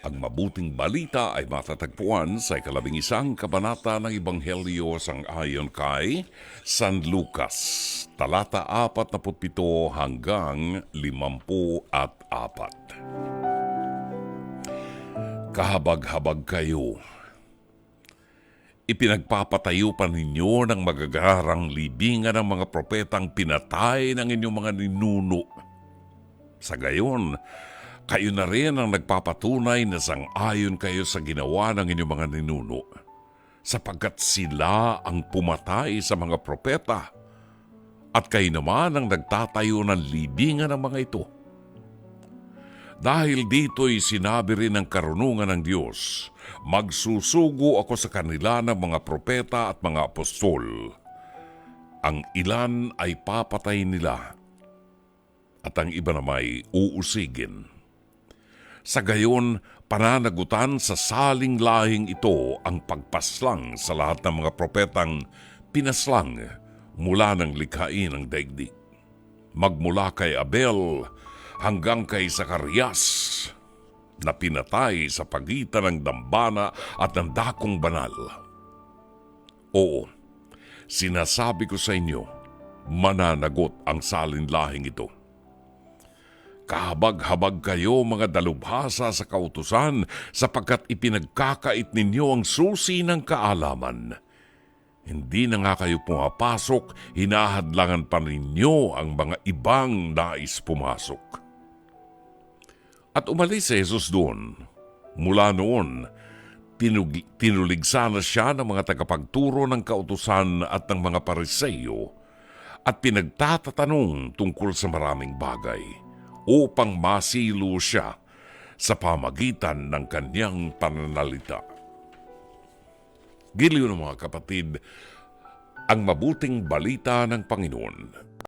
Ang mabuting balita ay matatagpuan sa ika-11 kabanata ng Ebanghelyo sang-ayon kay San Lucas, talata 47 hanggang 54. Kahabag-habag kayo. Ipinagpapatayo pa ninyo ng magagarang libingan ng mga propetang pinatay ng inyong mga ninuno. Sa gayon, kayo na rin ang nagpapatunay na sang-ayon kayo sa ginawa ng inyong mga ninuno, sapagkat sila ang pumatay sa mga propeta, at kayo naman ang nagtatayo ng libingan ng mga ito. Dahil dito'y sinabi rin ng karunungan ng Diyos, magsusugo ako sa kanila ng mga propeta at mga apostol. Ang ilan ay papatay nila, at ang iba namay uusigin. Sa gayon, pananagutan sa saling lahing ito ang pagpaslang sa lahat ng mga propetang pinaslang mula ng likhain ng daigdig. Magmula kay Abel hanggang kay Zacarias na pinatay sa pagitan ng dambana at ng dakong banal. Oo, sinasabi ko sa inyo, mananagot ang salinlahing ito. Kahabag-habag kayo mga dalubhasa sa kautusan, sapagkat ipinagkakait ninyo ang susi ng kaalaman. Hindi na nga kayo pumapasok, hinahadlangan pa ninyo ang mga ibang nais pumasok. At umalis si Jesus doon. Mula noon, tinuligsa na siya ng mga tagapagturo ng kautusan at ng mga pariseyo at pinagtatatanong tungkol sa maraming bagay upang masilo siya sa pamagitan ng kanyang pananalita. Giliw ng mga kapatid, ang mabuting balita ng Panginoon.